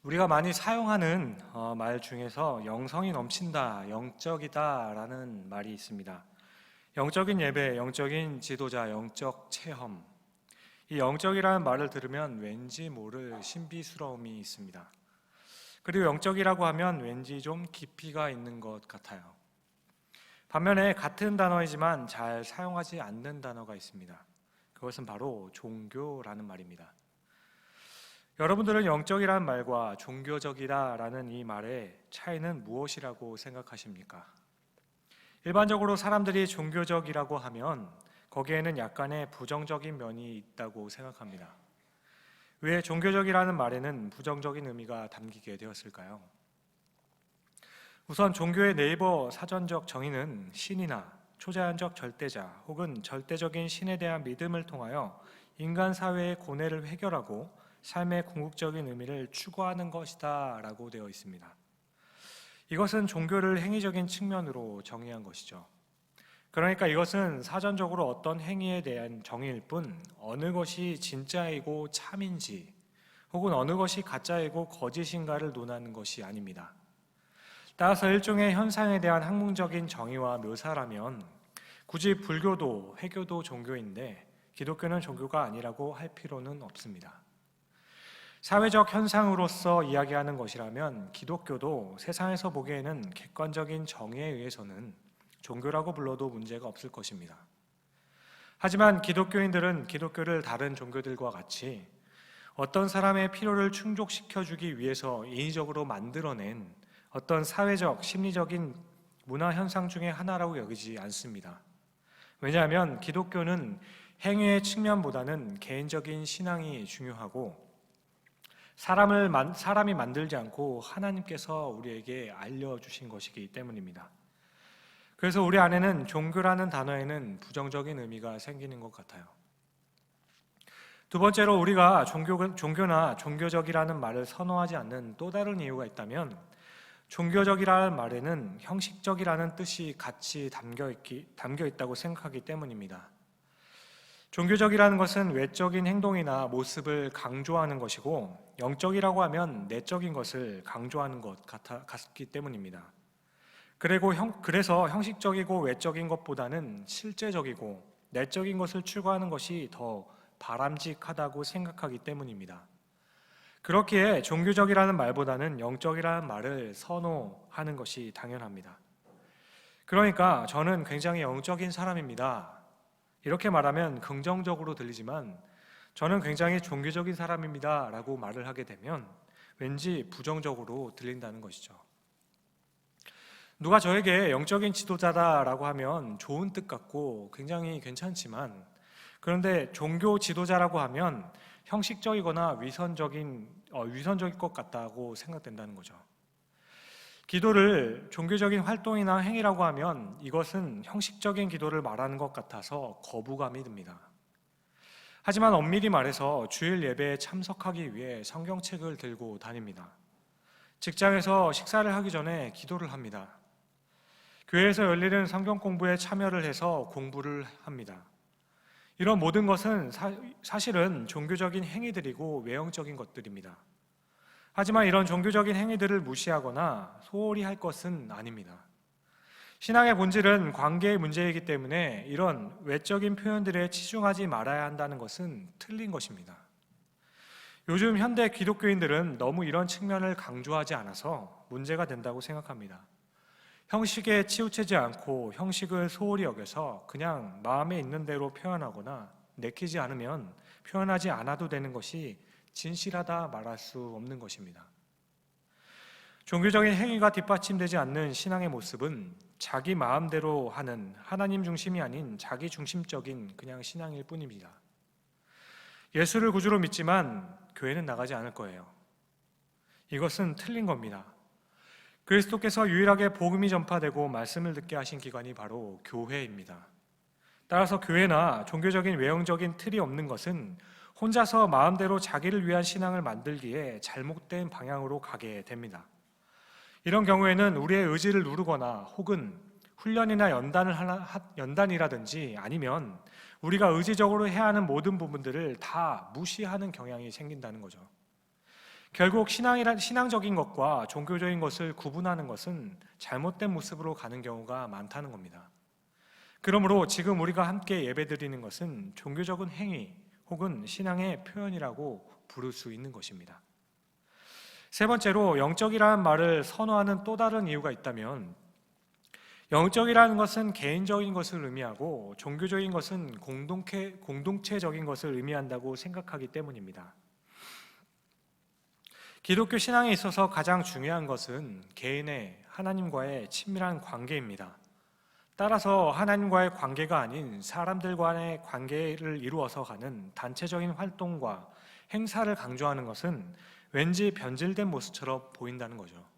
우리가 많이 사용하는 말 중에서 영성이 넘친다, 영적이다 라는 말이 있습니다. 영적인 예배, 영적인 지도자, 영적 체험. 이 영적이라는 말을 들으면 왠지 모를 신비스러움이 있습니다. 그리고 영적이라고 하면 왠지 좀 깊이가 있는 것 같아요. 반면에 같은 단어이지만 잘 사용하지 않는 단어가 있습니다. 그것은 바로 종교라는 말입니다. 여러분들은 영적이라는 말과 종교적이다라는 이 말의 차이는 무엇이라고 생각하십니까? 일반적으로 사람들이 종교적이라고 하면 거기에는 약간의 부정적인 면이 있다고 생각합니다. 왜 종교적이라는 말에는 부정적인 의미가 담기게 되었을까요? 우선 종교의 네이버 사전적 정의는 신이나 초자연적 절대자 혹은 절대적인 신에 대한 믿음을 통하여 인간 사회의 고뇌를 해결하고 삶의 궁극적인 의미를 추구하는 것이다 라고 되어 있습니다. 이것은 종교를 행위적인 측면으로 정의한 것이죠. 그러니까 이것은 사전적으로 어떤 행위에 대한 정의일 뿐 어느 것이 진짜이고 참인지 혹은 어느 것이 가짜이고 거짓인가를 논하는 것이 아닙니다. 따라서 일종의 현상에 대한 학문적인 정의와 묘사라면 굳이 불교도 회교도 종교인데 기독교는 종교가 아니라고 할 필요는 없습니다. 사회적 현상으로서 이야기하는 것이라면 기독교도 세상에서 보기에는 객관적인 정의에 의해서는 종교라고 불러도 문제가 없을 것입니다. 하지만 기독교인들은 기독교를 다른 종교들과 같이 어떤 사람의 필요를 충족시켜주기 위해서 인위적으로 만들어낸 어떤 사회적, 심리적인 문화 현상 중에 하나라고 여기지 않습니다. 왜냐하면 기독교는 행위의 측면보다는 개인적인 신앙이 중요하고 사람이 만들지 않고 하나님께서 우리에게 알려주신 것이기 때문입니다. 그래서 우리 안에는 종교라는 단어에는 부정적인 의미가 생기는 것 같아요. 두 번째로 우리가 종교나 종교적이라는 말을 선호하지 않는 또 다른 이유가 있다면 종교적이라는 말에는 형식적이라는 뜻이 같이 담겨 있다고 생각하기 때문입니다. 종교적이라는 것은 외적인 행동이나 모습을 강조하는 것이고 영적이라고 하면 내적인 것을 강조하는 것 같기 때문입니다. 그래서 형식적이고 외적인 것보다는 실제적이고 내적인 것을 추구하는 것이 더 바람직하다고 생각하기 때문입니다. 그렇기에 종교적이라는 말보다는 영적이라는 말을 선호하는 것이 당연합니다. 그러니까 저는 굉장히 영적인 사람입니다. 이렇게 말하면 긍정적으로 들리지만 저는 굉장히 종교적인 사람입니다 라고 말을 하게 되면 왠지 부정적으로 들린다는 것이죠. 누가 저에게 영적인 지도자다라고 하면 좋은 뜻 같고 굉장히 괜찮지만 그런데 종교 지도자라고 하면 형식적이거나 위선적일 것 같다고 생각된다는 거죠. 기도를 종교적인 활동이나 행위라고 하면 이것은 형식적인 기도를 말하는 것 같아서 거부감이 듭니다. 하지만 엄밀히 말해서 주일 예배에 참석하기 위해 성경책을 들고 다닙니다. 직장에서 식사를 하기 전에 기도를 합니다. 교회에서 열리는 성경 공부에 참여를 해서 공부를 합니다. 이런 모든 것은 사실은 종교적인 행위들이고 외형적인 것들입니다. 하지만 이런 종교적인 행위들을 무시하거나 소홀히 할 것은 아닙니다. 신앙의 본질은 관계의 문제이기 때문에 이런 외적인 표현들에 치중하지 말아야 한다는 것은 틀린 것입니다. 요즘 현대 기독교인들은 너무 이런 측면을 강조하지 않아서 문제가 된다고 생각합니다. 형식에 치우치지 않고 형식을 소홀히 여겨서 그냥 마음에 있는 대로 표현하거나 내키지 않으면 표현하지 않아도 되는 것이 진실하다 말할 수 없는 것입니다. 종교적인 행위가 뒷받침되지 않는 신앙의 모습은 자기 마음대로 하는 하나님 중심이 아닌 자기 중심적인 그냥 신앙일 뿐입니다. 예수를 구주로 믿지만 교회는 나가지 않을 거예요. 이것은 틀린 겁니다. 그리스도께서 유일하게 복음이 전파되고 말씀을 듣게 하신 기관이 바로 교회입니다. 따라서 교회나 종교적인 외형적인 틀이 없는 것은 혼자서 마음대로 자기를 위한 신앙을 만들기에 잘못된 방향으로 가게 됩니다. 이런 경우에는 우리의 의지를 누르거나 혹은 훈련이나 연단이라든지 아니면 우리가 의지적으로 해야 하는 모든 부분들을 다 무시하는 경향이 생긴다는 거죠. 결국 신앙적인 것과 종교적인 것을 구분하는 것은 잘못된 모습으로 가는 경우가 많다는 겁니다. 그러므로 지금 우리가 함께 예배드리는 것은 종교적인 행위 혹은 신앙의 표현이라고 부를 수 있는 것입니다. 세 번째로, 영적이라는 말을 선호하는 또 다른 이유가 있다면, 영적이라는 것은 개인적인 것을 의미하고 종교적인 것은 공동체적인 것을 의미한다고 생각하기 때문입니다. 기독교 신앙에 있어서 가장 중요한 것은 개인의 하나님과의 친밀한 관계입니다. 따라서 하나님과의 관계가 아닌 사람들 간의 관계를 이루어서 가는 단체적인 활동과 행사를 강조하는 것은 왠지 변질된 모습처럼 보인다는 거죠.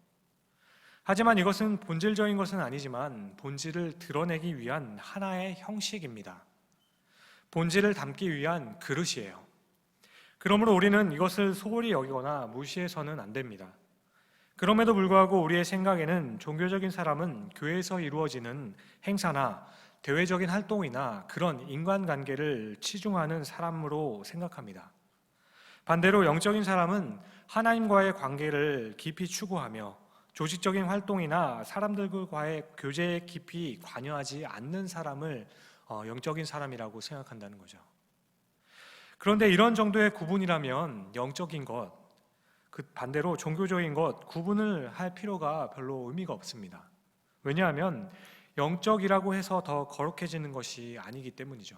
하지만 이것은 본질적인 것은 아니지만 본질을 드러내기 위한 하나의 형식입니다. 본질을 담기 위한 그릇이에요. 그러므로 우리는 이것을 소홀히 여기거나 무시해서는 안 됩니다. 그럼에도 불구하고 우리의 생각에는 종교적인 사람은 교회에서 이루어지는 행사나 대외적인 활동이나 그런 인간관계를 치중하는 사람으로 생각합니다. 반대로 영적인 사람은 하나님과의 관계를 깊이 추구하며 조직적인 활동이나 사람들과의 교제에 깊이 관여하지 않는 사람을 영적인 사람이라고 생각한다는 거죠. 그런데 이런 정도의 구분이라면 영적인 것, 그 반대로 종교적인 것 구분을 할 필요가 별로 의미가 없습니다. 왜냐하면 영적이라고 해서 더 거룩해지는 것이 아니기 때문이죠.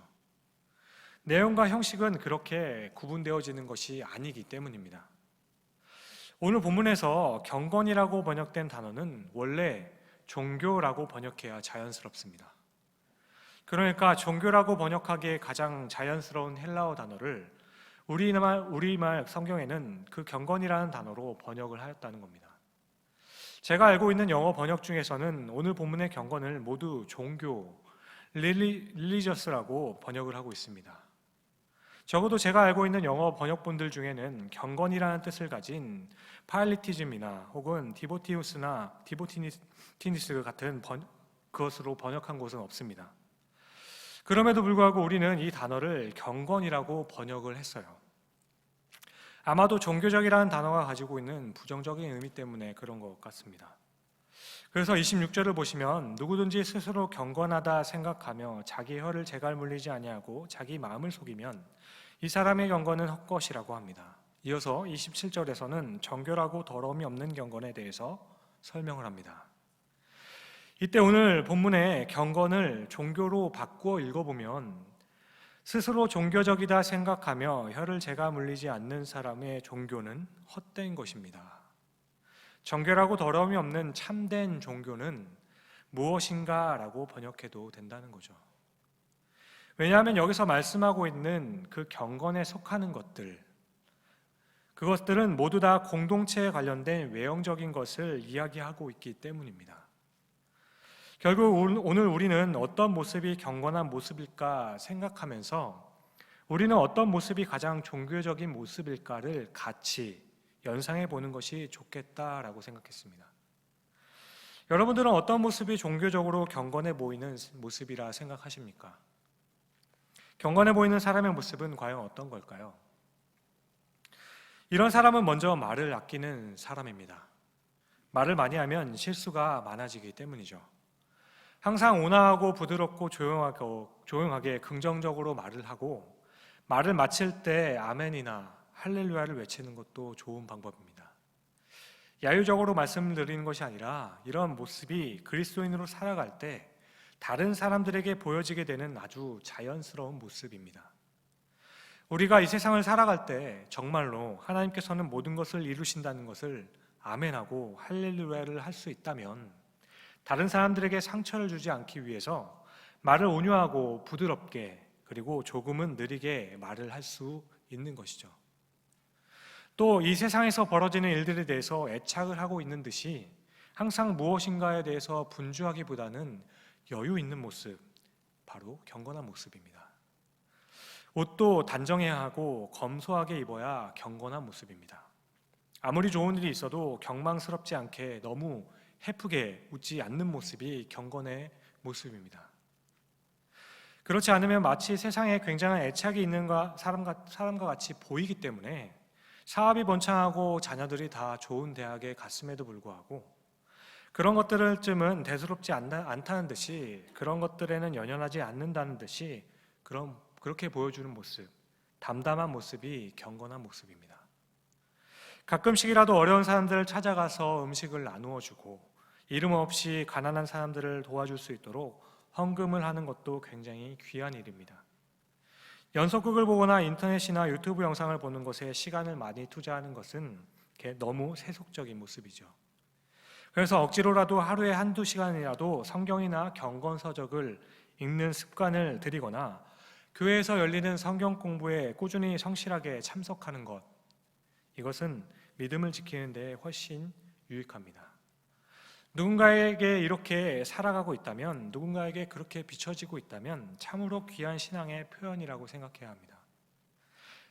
내용과 형식은 그렇게 구분되어지는 것이 아니기 때문입니다. 오늘 본문에서 경건이라고 번역된 단어는 원래 종교라고 번역해야 자연스럽습니다. 그러니까 종교라고 번역하기에 가장 자연스러운 헬라어 단어를 우리말 성경에는 그 경건이라는 단어로 번역을 하였다는 겁니다. 제가 알고 있는 영어 번역 중에서는 오늘 본문의 경건을 모두 종교, religious라고 번역을 하고 있습니다. 적어도 제가 알고 있는 영어 번역본들 중에는 경건이라는 뜻을 가진 파일리티즘이나 혹은 디보티우스나 디보티니스 같은 그것으로 번역한 곳은 없습니다. 그럼에도 불구하고 우리는 이 단어를 경건이라고 번역을 했어요. 아마도 종교적이라는 단어가 가지고 있는 부정적인 의미 때문에 그런 것 같습니다. 그래서 26절을 보시면 누구든지 스스로 경건하다 생각하며 자기 혀를 재갈 물리지 아니하고 자기 마음을 속이면 이 사람의 경건은 헛것이라고 합니다. 이어서 27절에서는 정결하고 더러움이 없는 경건에 대해서 설명을 합니다. 이때 오늘 본문의 경건을 종교로 바꾸어 읽어보면 스스로 종교적이다 생각하며 혀를 재가 물리지 않는 사람의 종교는 헛된 것입니다. 정결하고 더러움이 없는 참된 종교는 무엇인가 라고 번역해도 된다는 거죠. 왜냐하면 여기서 말씀하고 있는 그 경건에 속하는 그것들은 모두 다 공동체에 관련된 외형적인 것을 이야기하고 있기 때문입니다. 결국 오늘 우리는 어떤 모습이 경건한 모습일까 생각하면서 우리는 어떤 모습이 가장 종교적인 모습일까를 같이 연상해 보는 것이 좋겠다라고 생각했습니다. 여러분들은 어떤 모습이 종교적으로 경건해 보이는 모습이라 생각하십니까? 경건해 보이는 사람의 모습은 과연 어떤 걸까요? 이런 사람은 먼저 말을 아끼는 사람입니다. 말을 많이 하면 실수가 많아지기 때문이죠. 항상 온화하고 부드럽고 조용하게 긍정적으로 말을 하고 말을 마칠 때 아멘이나 할렐루야를 외치는 것도 좋은 방법입니다. 야유적으로 말씀을 드리는 것이 아니라 이런 모습이 그리스도인으로 살아갈 때 다른 사람들에게 보여지게 되는 아주 자연스러운 모습입니다. 우리가 이 세상을 살아갈 때 정말로 하나님께서는 모든 것을 이루신다는 것을 아멘하고 할렐루야를 할 수 있다면 다른 사람들에게 상처를 주지 않기 위해서 말을 온유하고 부드럽게 그리고 조금은 느리게 말을 할 수 있는 것이죠. 또 이 세상에서 벌어지는 일들에 대해서 애착을 하고 있는 듯이 항상 무엇인가에 대해서 분주하기보다는 여유 있는 모습, 바로 경건한 모습입니다. 옷도 단정해야 하고 검소하게 입어야 경건한 모습입니다. 아무리 좋은 일이 있어도 경망스럽지 않게 너무 해프게 웃지 않는 모습이 경건의 모습입니다. 그렇지 않으면 마치 세상에 굉장한 애착이 있는 사람과 같이 보이기 때문에 사업이 번창하고 자녀들이 다 좋은 대학에 갔음에도 불구하고 그런 것들쯤은 대수롭지 않다는 듯이, 그런 것들에는 연연하지 않는다는 듯이 그렇게 보여주는 모습, 담담한 모습이 경건한 모습입니다. 가끔씩이라도 어려운 사람들을 찾아가서 음식을 나누어 주고 이름 없이 가난한 사람들을 도와줄 수 있도록 헌금을 하는 것도 굉장히 귀한 일입니다. 연속극을 보거나 인터넷이나 유튜브 영상을 보는 것에 시간을 많이 투자하는 것은 너무 세속적인 모습이죠. 그래서 억지로라도 하루에 한두 시간이라도 성경이나 경건서적을 읽는 습관을 들이거나 교회에서 열리는 성경 공부에 꾸준히 성실하게 참석하는 것, 이것은 믿음을 지키는 데 훨씬 유익합니다. 누군가에게 이렇게 살아가고 있다면, 누군가에게 그렇게 비춰지고 있다면 참으로 귀한 신앙의 표현이라고 생각해야 합니다.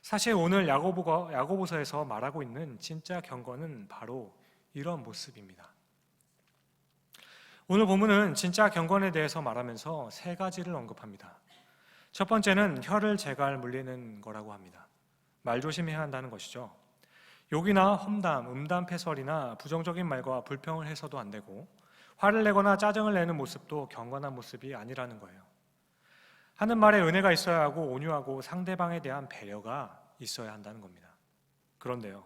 사실 오늘 야고보서에서 말하고 있는 진짜 경건은 바로 이런 모습입니다. 오늘 본문은 진짜 경건에 대해서 말하면서 세 가지를 언급합니다. 첫 번째는 혀를 제갈 물리는 거라고 합니다. 말조심해야 한다는 것이죠. 욕이나 험담, 음담패설이나 부정적인 말과 불평을 해서도 안 되고, 화를 내거나 짜증을 내는 모습도 경건한 모습이 아니라는 거예요. 하는 말에 은혜가 있어야 하고 온유하고 상대방에 대한 배려가 있어야 한다는 겁니다. 그런데요,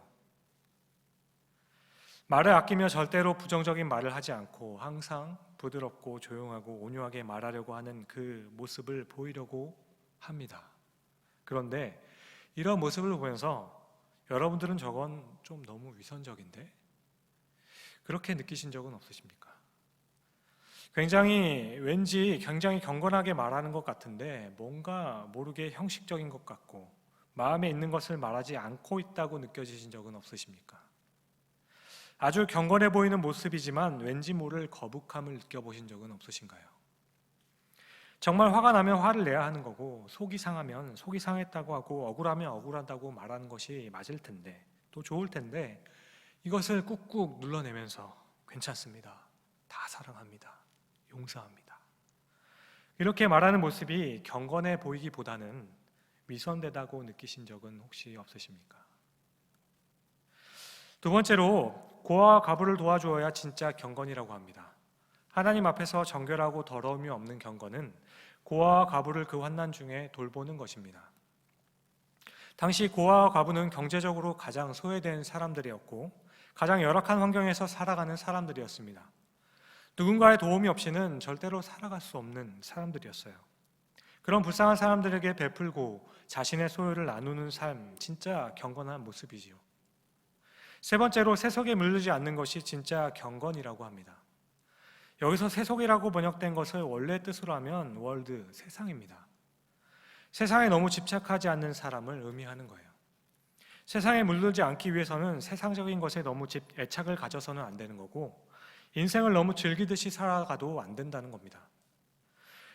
말을 아끼며 절대로 부정적인 말을 하지 않고 항상 부드럽고 조용하고 온유하게 말하려고 하는 그 모습을 보이려고 합니다. 그런데 이런 모습을 보면서 여러분들은 저건 좀 너무 위선적인데? 그렇게 느끼신 적은 없으십니까? 왠지 굉장히 경건하게 말하는 것 같은데 뭔가 모르게 형식적인 것 같고 마음에 있는 것을 말하지 않고 있다고 느껴지신 적은 없으십니까? 아주 경건해 보이는 모습이지만 왠지 모를 거북함을 느껴보신 적은 없으신가요? 정말 화가 나면 화를 내야 하는 거고, 속이 상하면 속이 상했다고 하고, 억울하면 억울하다고 말하는 것이 맞을 텐데, 또 좋을 텐데, 이것을 꾹꾹 눌러내면서 괜찮습니다, 다 사랑합니다, 용서합니다, 이렇게 말하는 모습이 경건해 보이기보다는 위선되다고 느끼신 적은 혹시 없으십니까? 두 번째로, 고아와 과부를 도와주어야 진짜 경건이라고 합니다. 하나님 앞에서 정결하고 더러움이 없는 경건은 고아와 과부를 그 환난 중에 돌보는 것입니다. 당시 고아와 과부는 경제적으로 가장 소외된 사람들이었고 가장 열악한 환경에서 살아가는 사람들이었습니다. 누군가의 도움이 없이는 절대로 살아갈 수 없는 사람들이었어요. 그런 불쌍한 사람들에게 베풀고 자신의 소유를 나누는 삶, 진짜 경건한 모습이지요. 세 번째로, 세속에 물들지 않는 것이 진짜 경건이라고 합니다. 여기서 세속이라고 번역된 것을 원래 뜻으로 하면 월드, 세상입니다. 세상에 너무 집착하지 않는 사람을 의미하는 거예요. 세상에 물들지 않기 위해서는 세상적인 것에 너무 애착을 가져서는 안 되는 거고, 인생을 너무 즐기듯이 살아가도 안 된다는 겁니다.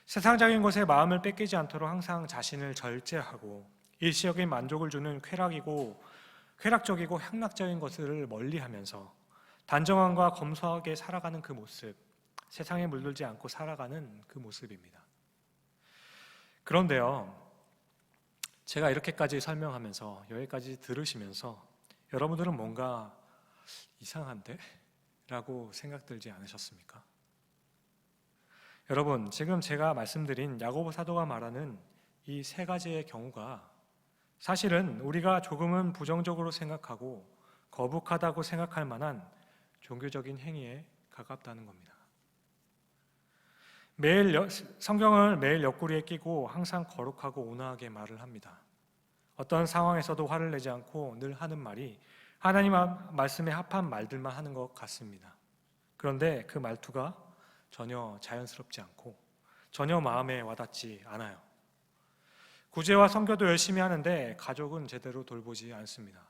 세상적인 것에 마음을 뺏기지 않도록 항상 자신을 절제하고 일시적인 만족을 주는 쾌락적이고 향락적인 것을 멀리하면서 단정함과 검소하게 살아가는 그 모습, 세상에 물들지 않고 살아가는 그 모습입니다. 그런데요, 제가 이렇게까지 설명하면서, 여기까지 들으시면서 여러분들은 뭔가 이상한데? 라고 생각 들지 않으셨습니까? 여러분, 지금 제가 말씀드린 야고보 사도가 말하는 이 세 가지의 경우가 사실은 우리가 조금은 부정적으로 생각하고 거북하다고 생각할 만한 종교적인 행위에 가깝다는 겁니다. 성경을 매일 옆구리에 끼고 항상 거룩하고 온화하게 말을 합니다. 어떤 상황에서도 화를 내지 않고 늘 하는 말이 하나님 말씀에 합한 말들만 하는 것 같습니다. 그런데 그 말투가 전혀 자연스럽지 않고 전혀 마음에 와닿지 않아요. 구제와 선교도 열심히 하는데 가족은 제대로 돌보지 않습니다.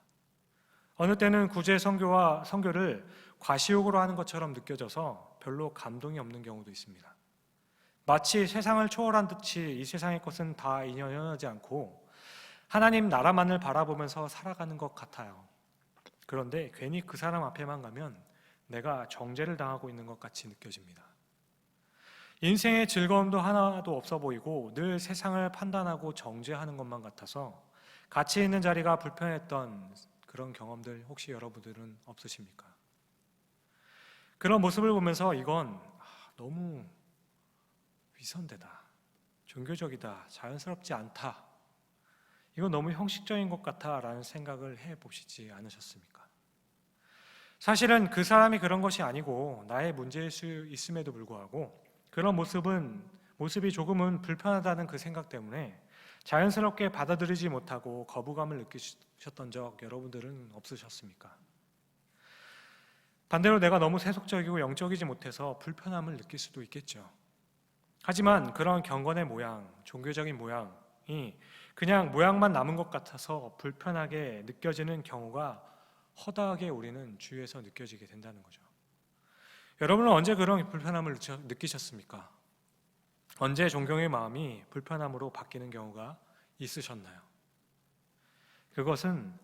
어느 때는 구제 선교와 선교를 과시욕으로 하는 것처럼 느껴져서 별로 감동이 없는 경우도 있습니다. 마치 세상을 초월한 듯이 이 세상의 것은 다 연연하지 않고 하나님 나라만을 바라보면서 살아가는 것 같아요. 그런데 괜히 그 사람 앞에만 가면 내가 정죄를 당하고 있는 것 같이 느껴집니다. 인생의 즐거움도 하나도 없어 보이고 늘 세상을 판단하고 정죄하는 것만 같아서 가치 있는 자리가 불편했던 그런 경험들 혹시 여러분들은 없으십니까? 그런 모습을 보면서 이건 너무 위선되다, 종교적이다, 자연스럽지 않다, 이건 너무 형식적인 것 같아 라는 생각을 해보시지 않으셨습니까? 사실은 그 사람이 그런 것이 아니고 나의 문제일 수 있음에도 불구하고 그런 모습이 조금은 불편하다는 그 생각 때문에 자연스럽게 받아들이지 못하고 거부감을 느끼셨던 적 여러분들은 없으셨습니까? 반대로 내가 너무 세속적이고 영적이지 못해서 불편함을 느낄 수도 있겠죠. 하지만 그런 경건의 모양, 종교적인 모양이 그냥 모양만 남은 것 같아서 불편하게 느껴지는 경우가 허다하게 우리는 주위에서 느껴지게 된다는 거죠. 여러분은 언제 그런 불편함을 느끼셨습니까? 언제 존경의 마음이 불편함으로 바뀌는 경우가 있으셨나요? 그것은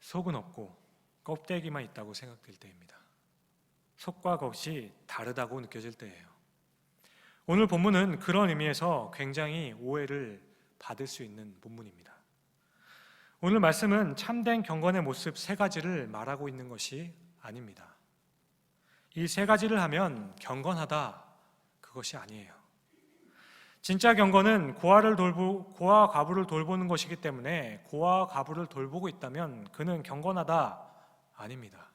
속은 없고 껍데기만 있다고 생각될 때입니다. 속과 겉이 다르다고 느껴질 때예요. 오늘 본문은 그런 의미에서 굉장히 오해를 받을 수 있는 본문입니다. 오늘 말씀은 참된 경건의 모습 세 가지를 말하고 있는 것이 아닙니다. 이 세 가지를 하면 경건하다, 그것이 아니에요. 진짜 경건은 고아와 과부를 돌보는 것이기 때문에 고아와 과부를 돌보고 있다면 그는 경건하다, 아닙니다.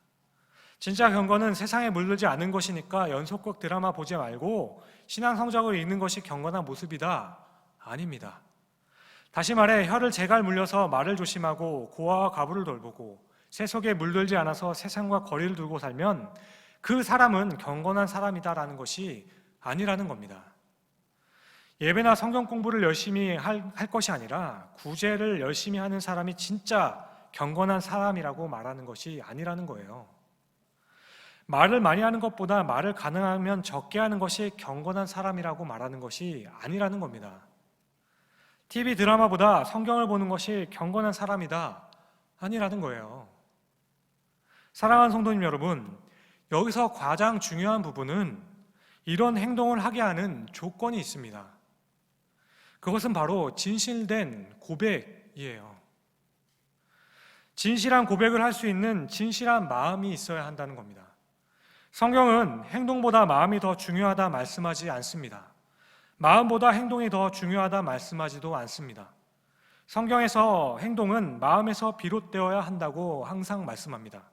진짜 경건은 세상에 물들지 않은 것이니까 연속극 드라마 보지 말고 신앙 성적을 읽는 것이 경건한 모습이다, 아닙니다. 다시 말해 혀를 제갈 물려서 말을 조심하고 고아와 과부를 돌보고 세속에 물들지 않아서 세상과 거리를 두고 살면 그 사람은 경건한 사람이다라는 것이 아니라는 겁니다. 예배나 성경 공부를 열심히 할 것이 아니라 구제를 열심히 하는 사람이 진짜 경건한 사람이라고 말하는 것이 아니라는 거예요. 말을 많이 하는 것보다 말을 가능하면 적게 하는 것이 경건한 사람이라고 말하는 것이 아니라는 겁니다. TV 드라마보다 성경을 보는 것이 경건한 사람이다, 아니라는 거예요. 사랑하는 성도님 여러분, 여기서 가장 중요한 부분은 이런 행동을 하게 하는 조건이 있습니다. 그것은 바로 진실된 고백이에요. 진실한 고백을 할 수 있는 진실한 마음이 있어야 한다는 겁니다. 성경은 행동보다 마음이 더 중요하다 말씀하지 않습니다. 마음보다 행동이 더 중요하다 말씀하지도 않습니다. 성경에서 행동은 마음에서 비롯되어야 한다고 항상 말씀합니다.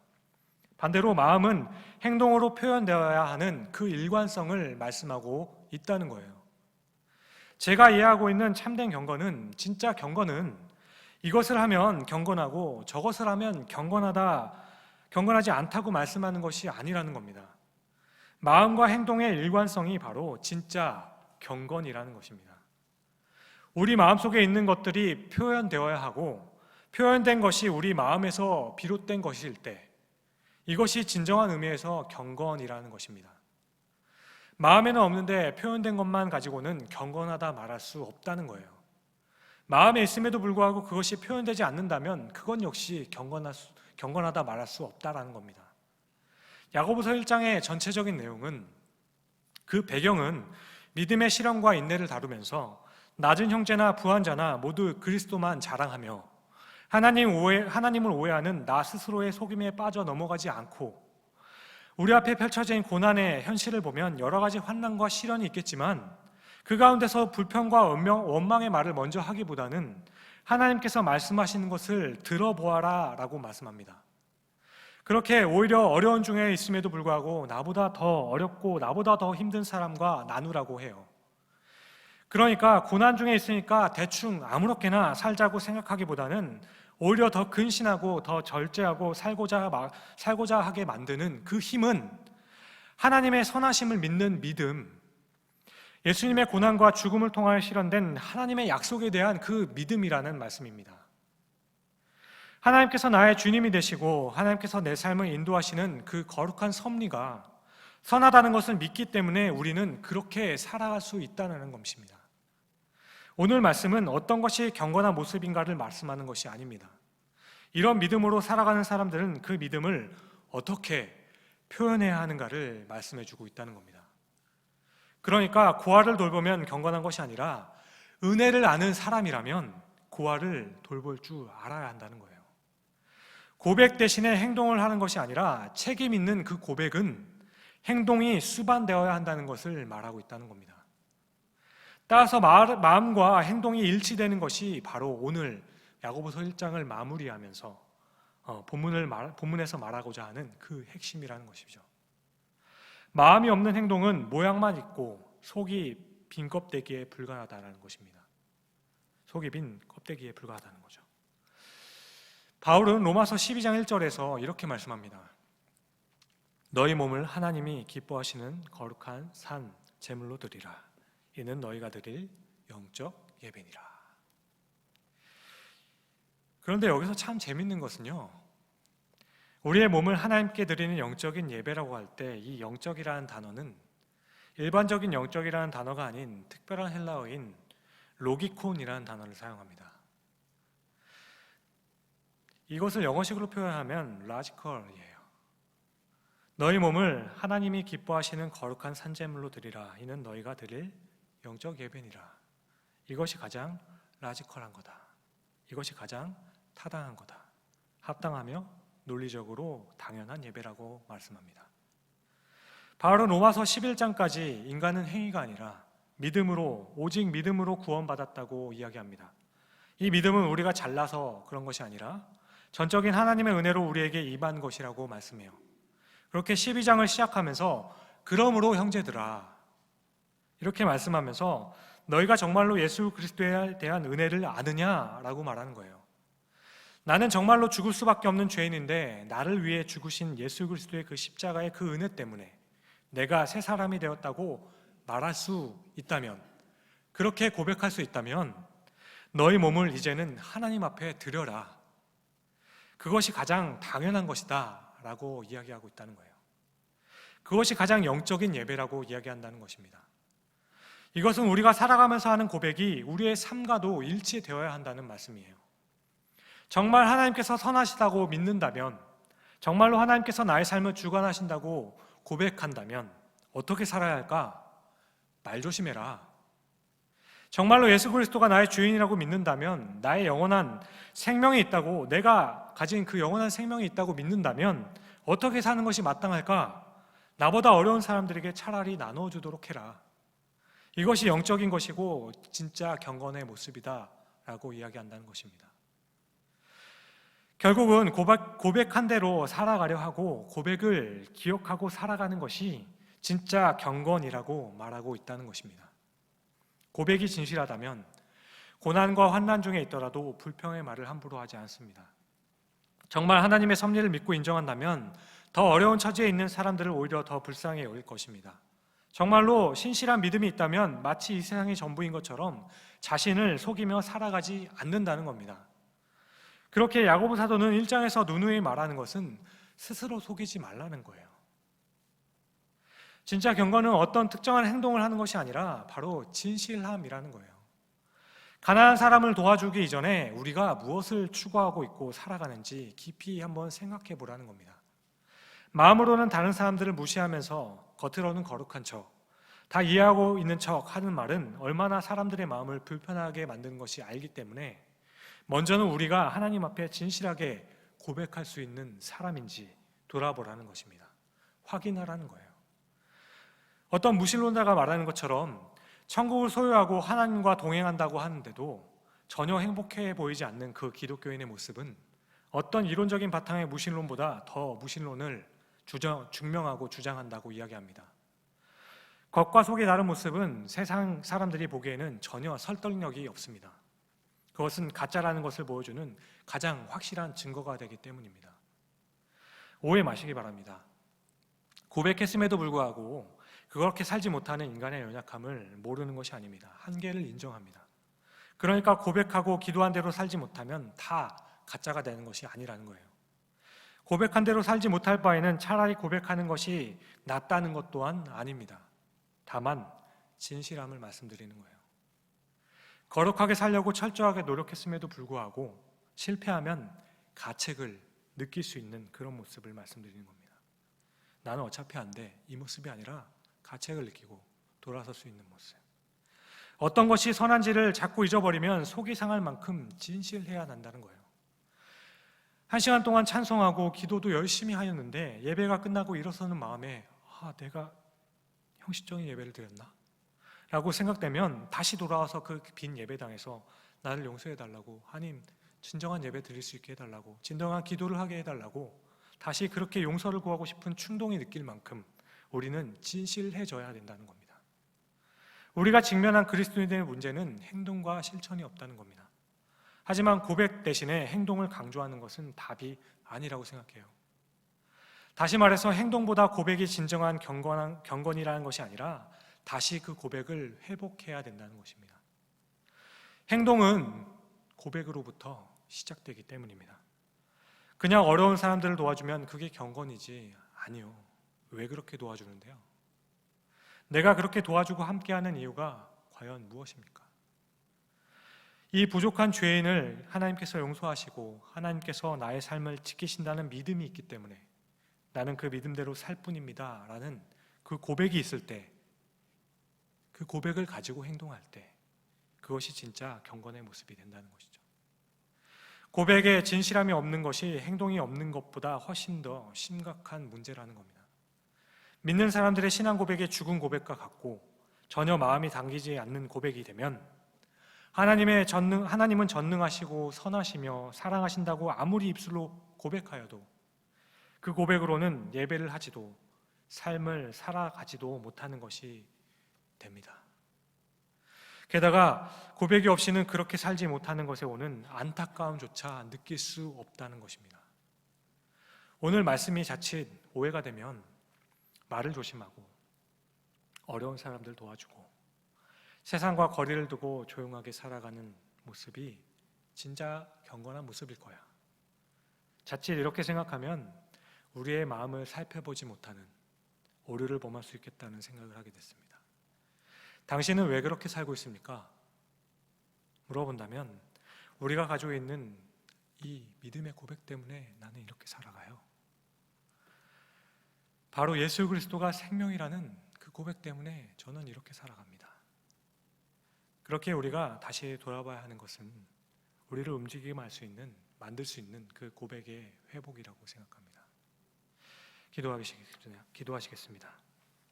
반대로 마음은 행동으로 표현되어야 하는 그 일관성을 말씀하고 있다는 거예요. 제가 이해하고 있는 참된 경건은, 진짜 경건은 이것을 하면 경건하고 저것을 하면 경건하지 않다고 말씀하는 것이 아니라는 겁니다. 마음과 행동의 일관성이 바로 진짜 경건이라는 것입니다. 우리 마음속에 있는 것들이 표현되어야 하고 표현된 것이 우리 마음에서 비롯된 것일 때 이것이 진정한 의미에서 경건이라는 것입니다. 마음에는 없는데 표현된 것만 가지고는 경건하다 말할 수 없다는 거예요. 마음에 있음에도 불구하고 그것이 표현되지 않는다면 그건 역시 경건하다 말할 수 없다라는 겁니다. 야고보서 1장의 전체적인 내용은, 그 배경은 믿음의 실험과 인내를 다루면서 낮은 형제나 부한 자나 모두 그리스도만 자랑하며 하나님을 오해하는 나 스스로의 속임에 빠져 넘어가지 않고, 우리 앞에 펼쳐진 고난의 현실을 보면 여러 가지 환난과 시련이 있겠지만 그 가운데서 불평과 원망의 말을 먼저 하기보다는 하나님께서 말씀하시는 것을 들어보아라 라고 말씀합니다. 그렇게 오히려 어려운 중에 있음에도 불구하고 나보다 더 어렵고 나보다 더 힘든 사람과 나누라고 해요. 그러니까 고난 중에 있으니까 대충 아무렇게나 살자고 생각하기보다는 오히려 더 근신하고 더 절제하고 살고자 하게 만드는 그 힘은 하나님의 선하심을 믿는 믿음, 예수님의 고난과 죽음을 통하여 실현된 하나님의 약속에 대한 그 믿음이라는 말씀입니다. 하나님께서 나의 주님이 되시고 하나님께서 내 삶을 인도하시는 그 거룩한 섭리가 선하다는 것을 믿기 때문에 우리는 그렇게 살아갈 수 있다는 것입니다. 오늘 말씀은 어떤 것이 경건한 모습인가를 말씀하는 것이 아닙니다. 이런 믿음으로 살아가는 사람들은 그 믿음을 어떻게 표현해야 하는가를 말씀해주고 있다는 겁니다. 그러니까 고아를 돌보면 경건한 것이 아니라 은혜를 아는 사람이라면 고아를 돌볼 줄 알아야 한다는 거예요. 고백 대신에 행동을 하는 것이 아니라 책임 있는 그 고백은 행동이 수반되어야 한다는 것을 말하고 있다는 겁니다. 따라서 마음과 행동이 일치되는 것이 바로 오늘 야고보서 1장을 마무리하면서 본문에서 말하고자 하는 그 핵심이라는 것이죠. 마음이 없는 행동은 모양만 있고 속이 빈 껍데기에 불과하다는 것입니다. 속이 빈 껍데기에 불과하다는 거죠. 바울은 로마서 12장 1절에서 이렇게 말씀합니다. 너희 몸을 하나님이 기뻐하시는 거룩한 산 제물로 드리라. 이는 너희가 드릴 영적 예배니라. 그런데 여기서 참 재밌는 것은요, 우리의 몸을 하나님께 드리는 영적인 예배라고 할 때 이 영적이라는 단어는 일반적인 영적이라는 단어가 아닌 특별한 헬라어인 로기콘이라는 단어를 사용합니다. 이것을 영어식으로 표현하면 라지컬이에요. 너희 몸을 하나님이 기뻐하시는 거룩한 산제물로 드리라. 이는 너희가 드릴 영적 예배니라. 이것이 가장 라지컬한 거다. 이것이 가장 타당한 거다. 합당하며 논리적으로 당연한 예배라고 말씀합니다. 바울은 로마서 11장까지 인간은 행위가 아니라 오직 믿음으로 구원받았다고 이야기합니다. 이 믿음은 우리가 잘나서 그런 것이 아니라 전적인 하나님의 은혜로 우리에게 임한 것이라고 말씀해요. 그렇게 12장을 시작하면서 그러므로 형제들아 이렇게 말씀하면서 너희가 정말로 예수 그리스도에 대한 은혜를 아느냐라고 말하는 거예요. 나는 정말로 죽을 수밖에 없는 죄인인데 나를 위해 죽으신 예수 그리스도의 그 십자가의 그 은혜 때문에 내가 새 사람이 되었다고 말할 수 있다면, 그렇게 고백할 수 있다면 너희 몸을 이제는 하나님 앞에 드려라. 그것이 가장 당연한 것이다 라고 이야기하고 있다는 거예요. 그것이 가장 영적인 예배라고 이야기한다는 것입니다. 이것은 우리가 살아가면서 하는 고백이 우리의 삶과도 일치되어야 한다는 말씀이에요. 정말 하나님께서 선하시다고 믿는다면, 정말로 하나님께서 나의 삶을 주관하신다고 고백한다면 어떻게 살아야 할까? 말 조심해라. 정말로 예수 그리스도가 나의 주인이라고 믿는다면, 나의 영원한 생명이 있다고, 내가 가진 그 영원한 생명이 있다고 믿는다면 어떻게 사는 것이 마땅할까? 나보다 어려운 사람들에게 차라리 나눠주도록 해라. 이것이 영적인 것이고 진짜 경건의 모습이다 라고 이야기한다는 것입니다. 결국은 고백한 대로 살아가려 하고 고백을 기억하고 살아가는 것이 진짜 경건이라고 말하고 있다는 것입니다. 고백이 진실하다면 고난과 환난 중에 있더라도 불평의 말을 함부로 하지 않습니다. 정말 하나님의 섭리를 믿고 인정한다면 더 어려운 처지에 있는 사람들을 오히려 더 불쌍히 여길 것입니다. 정말로 신실한 믿음이 있다면 마치 이 세상이 전부인 것처럼 자신을 속이며 살아가지 않는다는 겁니다. 그렇게 야고보 사도는 1장에서 누누이 말하는 것은 스스로 속이지 말라는 거예요. 진짜 경건은 어떤 특정한 행동을 하는 것이 아니라 바로 진실함이라는 거예요. 가난한 사람을 도와주기 이전에 우리가 무엇을 추구하고 있고 살아가는지 깊이 한번 생각해 보라는 겁니다. 마음으로는 다른 사람들을 무시하면서 겉으로는 거룩한 척, 다 이해하고 있는 척 하는 말은 얼마나 사람들의 마음을 불편하게 만드는 것이 알기 때문에 먼저는 우리가 하나님 앞에 진실하게 고백할 수 있는 사람인지 돌아보라는 것입니다. 확인하라는 거예요. 어떤 무신론자가 말하는 것처럼 천국을 소유하고 하나님과 동행한다고 하는데도 전혀 행복해 보이지 않는 그 기독교인의 모습은 어떤 이론적인 바탕의 무신론보다 더 무신론을 증명하고 주장한다고 이야기합니다. 겉과 속이 다른 모습은 세상 사람들이 보기에는 전혀 설득력이 없습니다. 그것은 가짜라는 것을 보여주는 가장 확실한 증거가 되기 때문입니다. 오해 마시기 바랍니다. 고백했음에도 불구하고 그렇게 살지 못하는 인간의 연약함을 모르는 것이 아닙니다. 한계를 인정합니다. 그러니까 고백하고 기도한 대로 살지 못하면 다 가짜가 되는 것이 아니라는 거예요. 고백한 대로 살지 못할 바에는 차라리 고백하는 것이 낫다는 것 또한 아닙니다. 다만 진실함을 말씀드리는 거예요. 거룩하게 살려고 철저하게 노력했음에도 불구하고 실패하면 가책을 느낄 수 있는 그런 모습을 말씀드리는 겁니다. 나는 어차피 안 돼. 이 모습이 아니라 가책을 느끼고 돌아설 수 있는 모습. 어떤 것이 선한지를 자꾸 잊어버리면 속이 상할 만큼 진실해야 한다는 거예요. 1시간 동안 찬송하고 기도도 열심히 하였는데 예배가 끝나고 일어서는 마음에 내가 형식적인 예배를 드렸나? 라고 생각되면 다시 돌아와서 그 빈 예배당에서 나를 용서해 달라고, 하나님 진정한 예배 드릴 수 있게 해달라고, 진정한 기도를 하게 해달라고 다시 그렇게 용서를 구하고 싶은 충동이 느낄 만큼 우리는 진실해져야 된다는 겁니다. 우리가 직면한 그리스도인의 문제는 행동과 실천이 없다는 겁니다. 하지만 고백 대신에 행동을 강조하는 것은 답이 아니라고 생각해요. 다시 말해서 행동보다 고백이 진정한 경건이라는 것이 아니라 다시 그 고백을 회복해야 된다는 것입니다. 행동은 고백으로부터 시작되기 때문입니다. 그냥 어려운 사람들을 도와주면 그게 경건이지, 아니요. 왜 그렇게 도와주는데요? 내가 그렇게 도와주고 함께하는 이유가 과연 무엇입니까? 이 부족한 죄인을 하나님께서 용서하시고 하나님께서 나의 삶을 지키신다는 믿음이 있기 때문에 나는 그 믿음대로 살 뿐입니다 라는 그 고백이 있을 때, 그 고백을 가지고 행동할 때 그것이 진짜 경건의 모습이 된다는 것이죠. 고백에 진실함이 없는 것이 행동이 없는 것보다 훨씬 더 심각한 문제라는 겁니다. 믿는 사람들의 신앙 고백이 죽은 고백과 같고 전혀 마음이 당기지 않는 고백이 되면 하나님은 전능하시고 선하시며 사랑하신다고 아무리 입술로 고백하여도 그 고백으로는 예배를 하지도 삶을 살아가지도 못하는 것이 됩니다. 게다가 고백이 없이는 그렇게 살지 못하는 것에 오는 안타까움조차 느낄 수 없다는 것입니다. 오늘 말씀이 자칫 오해가 되면 말을 조심하고 어려운 사람들 도와주고 세상과 거리를 두고 조용하게 살아가는 모습이 진짜 경건한 모습일 거야. 자칫 이렇게 생각하면 우리의 마음을 살펴보지 못하는 오류를 범할 수 있겠다는 생각을 하게 됐습니다. 당신은 왜 그렇게 살고 있습니까? 물어본다면 우리가 가지고 있는 이 믿음의 고백 때문에 나는 이렇게 살아가요. 바로 예수 그리스도가 생명이라는 그 고백 때문에 저는 이렇게 살아갑니다. 그렇게 우리가 다시 돌아봐야 하는 것은 우리를 움직이게 만들 수 있는 그 고백의 회복이라고 생각합니다. 기도하시겠습니다.